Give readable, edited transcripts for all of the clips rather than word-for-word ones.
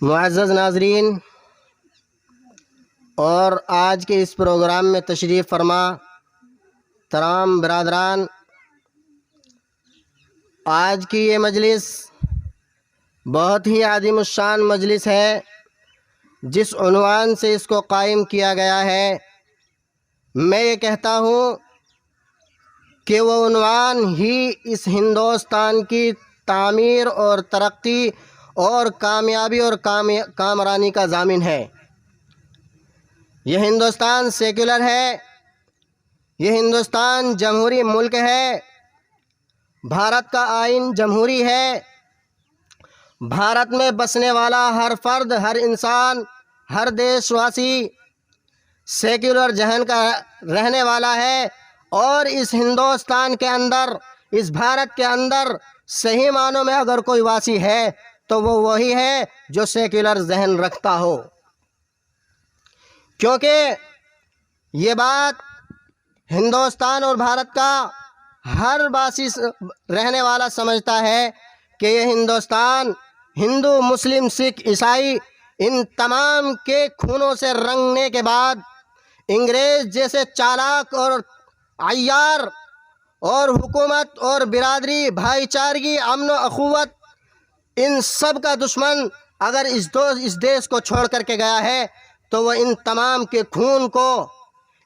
معزز ناظرین اور آج کے اس پروگرام میں تشریف فرما تمام برادران، آج کی یہ مجلس بہت ہی عظیم الشان مجلس ہے۔ جس عنوان سے اس کو قائم کیا گیا ہے، میں یہ کہتا ہوں کہ وہ عنوان ہی اس ہندوستان کی تعمیر اور ترقی اور کامیابی اور کامرانی کا ضامن ہے۔ یہ ہندوستان سیکولر ہے، یہ ہندوستان جمہوری ملک ہے، بھارت کا آئین جمہوری ہے۔ بھارت میں بسنے والا ہر فرد، ہر انسان، ہر دیش واسی سیکولر ذہن کا رہنے والا ہے، اور اس ہندوستان کے اندر، اس بھارت کے اندر صحیح معنوں میں اگر کوئی واسی ہے تو وہ وہی ہے جو سیکولر ذہن رکھتا ہو، کیونکہ یہ بات ہندوستان اور بھارت کا ہر واسی رہنے والا سمجھتا ہے کہ یہ ہندوستان ہندو، مسلم، سکھ، عیسائی ان تمام کے خونوں سے رنگنے کے بعد انگریز جیسے چالاک اور عیار اور حکومت اور برادری، بھائی چارگی، امن و اخوت، ان سب کا دشمن اگر اس دیش کو چھوڑ کر کے گیا ہے تو وہ ان تمام کے خون کو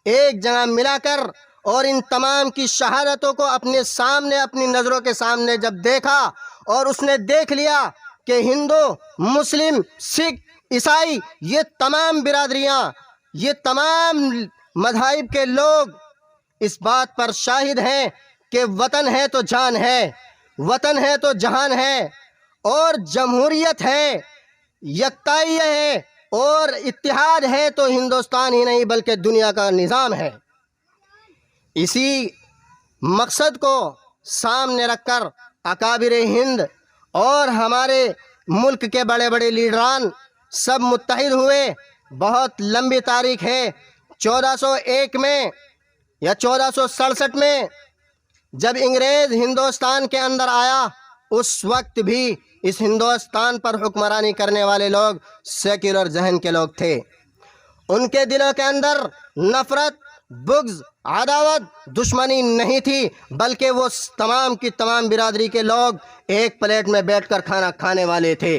ایک جگہ ملا کر اور ان تمام کی شہادتوں کو اپنے سامنے، اپنی نظروں کے سامنے جب دیکھا اور اس نے دیکھ لیا کہ ہندو، مسلم، سکھ، عیسائی، یہ تمام برادریاں، یہ تمام مذاہب کے لوگ اس بات پر شاہد ہیں کہ وطن ہے تو جان ہے، وطن ہے تو جہان ہے، اور جمہوریت ہے، یکتائی ہے اور اتحاد ہے تو ہندوستان ہی نہیں بلکہ دنیا کا نظام ہے۔ اسی مقصد کو سامنے رکھ کر اکابر ہند اور ہمارے ملک کے بڑے بڑے لیڈران سب متحد ہوئے۔ بہت لمبی تاریخ ہے، 1401 میں یا 1467 میں جب انگریز ہندوستان کے اندر آیا، اس وقت بھی اس ہندوستان پر حکمرانی کرنے والے لوگ سیکولر ذہن کے لوگ تھے۔ ان کے دلوں کے اندر نفرت، بغض، عداوت، دشمنی نہیں تھی، بلکہ وہ تمام کی تمام برادری کے لوگ ایک پلیٹ میں بیٹھ کر کھانا کھانے والے تھے۔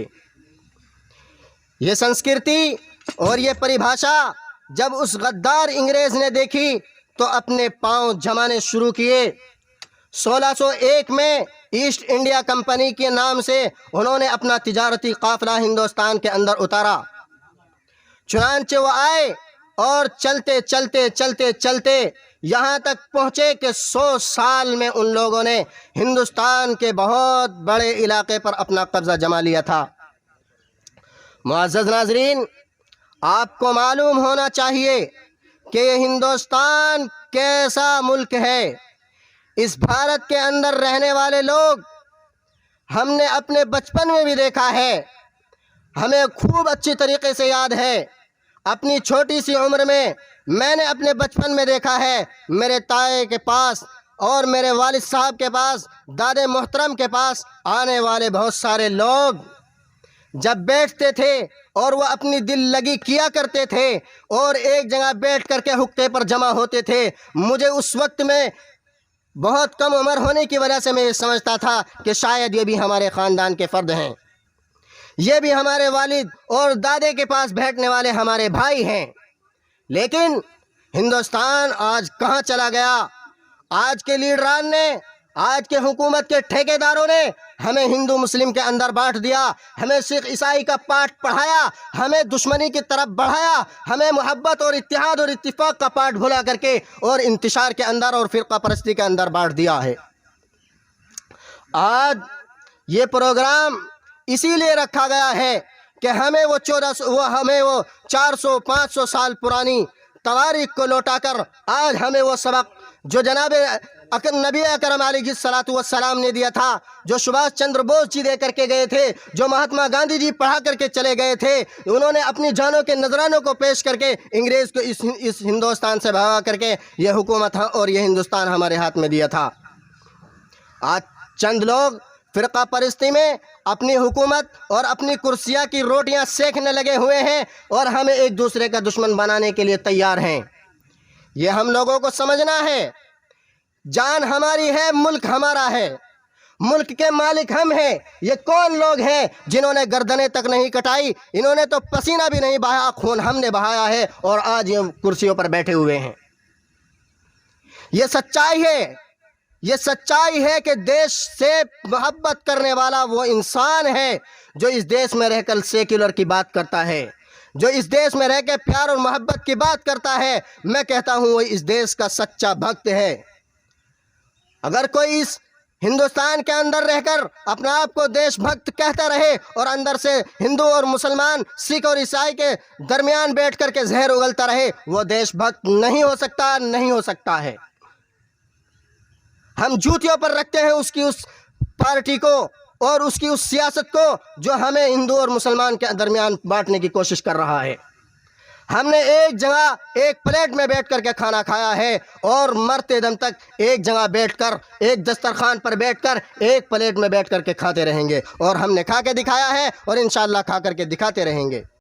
یہ سنسکرتی اور یہ پریبھاشا جب اس غدار انگریز نے دیکھی تو اپنے پاؤں جمانے شروع کیے۔ 1601 میں ایسٹ انڈیا کمپنی کے نام سے انہوں نے اپنا تجارتی قافلہ ہندوستان کے اندر اتارا۔ چنانچہ وہ آئے اور چلتے چلتے چلتے چلتے یہاں تک پہنچے کہ 100 سال میں ان لوگوں نے ہندوستان کے بہت بڑے علاقے پر اپنا قبضہ جما لیا تھا۔ معزز ناظرین، آپ کو معلوم ہونا چاہیے کہ یہ ہندوستان کیسا ملک ہے۔ اس بھارت کے اندر رہنے والے لوگ ہم نے اپنے بچپن میں بھی دیکھا ہے، ہمیں خوب اچھی طریقے سے یاد ہے۔ اپنی چھوٹی سی عمر میں میں نے اپنے بچپن میں دیکھا ہے، میرے تائے کے پاس اور میرے والد صاحب کے پاس، دادے محترم کے پاس آنے والے بہت سارے لوگ جب بیٹھتے تھے اور وہ اپنی دل لگی کیا کرتے تھے اور ایک جگہ بیٹھ کر کے حقے پر جمع ہوتے تھے، مجھے اس وقت میں بہت کم عمر ہونے کی وجہ سے میں یہ سمجھتا تھا کہ شاید یہ بھی ہمارے خاندان کے فرد ہیں، یہ بھی ہمارے والد اور دادے کے پاس بیٹھنے والے ہمارے بھائی ہیں۔ لیکن ہندوستان آج کہاں چلا گیا؟ آج کے لیڈران نے، آج کے حکومت کے ٹھیکیداروں نے ہمیں ہندو مسلم کے اندر بانٹ دیا، ہمیں سکھ عیسائی کا پاٹ پڑھایا، ہمیں دشمنی کی طرف بڑھایا، ہمیں محبت اور اتحاد اور اتفاق کا پاٹ بھلا کر کے اور انتشار کے اندر اور فرقہ پرستی کے اندر بانٹ دیا ہے۔ آج یہ پروگرام اسی لیے رکھا گیا ہے کہ ہمیں وہ 400 500 سال پرانی تواریخ کو لوٹا کر آج ہمیں وہ سبق جو جناب نبی اکرم علیہ الصلوۃ والسلام نے دیا تھا، جو سبھاش چندر بوس جی دے کر کے گئے تھے، جو مہاتما گاندھی جی پڑھا کر کے چلے گئے تھے، انہوں نے اپنی جانوں کے نذرانوں کو پیش کر کے انگریز کو اس ہندوستان سے بھگا کر کے یہ حکومت اور یہ ہندوستان ہمارے ہاتھ میں دیا تھا۔ آج چند لوگ فرقہ پرستی میں اپنی حکومت اور اپنی کرسیاں کی روٹیاں سیکنے لگے ہوئے ہیں اور ہمیں ایک دوسرے کا دشمن بنانے کے لیے تیار ہیں۔ یہ ہم لوگوں کو سمجھنا ہے، جان ہماری ہے، ملک ہمارا ہے، ملک کے مالک ہم ہیں۔ یہ کون لوگ ہیں جنہوں نے گردنیں تک نہیں کٹائی؟ انہوں نے تو پسینہ بھی نہیں بہایا، خون ہم نے بہایا ہے اور آج یہ کرسیوں پر بیٹھے ہوئے ہیں۔ یہ سچائی ہے، یہ سچائی ہے کہ دیش سے محبت کرنے والا وہ انسان ہے جو اس دیش میں رہ کر سیکولر کی بات کرتا ہے، جو اس دیش میں رہ کے پیار اور محبت کی بات کرتا ہے۔ میں کہتا ہوں وہ اس دیش کا سچا بھکت ہے۔ اگر کوئی اس ہندوستان کے اندر رہ کر اپنا آپ کو دیش بھکت کہتا رہے اور اندر سے ہندو اور مسلمان، سکھ اور عیسائی کے درمیان بیٹھ کر کے زہر اگلتا رہے، وہ دیش بھکت نہیں ہو سکتا، نہیں ہو سکتا ہے۔ ہم جوتیوں پر رکھتے ہیں اس کی اس پارٹی کو اور اس کی اس سیاست کو جو ہمیں ہندو اور مسلمان کے درمیان بانٹنے کی کوشش کر رہا ہے۔ ہم نے ایک جگہ ایک پلیٹ میں بیٹھ کر کے کھانا کھایا ہے اور مرتے دم تک ایک جگہ بیٹھ کر، ایک دسترخوان پر بیٹھ کر ایک پلیٹ میں بیٹھ کر کے کھاتے رہیں گے، اور ہم نے کھا کے دکھایا ہے اور انشاءاللہ کھا کر کے دکھاتے رہیں گے۔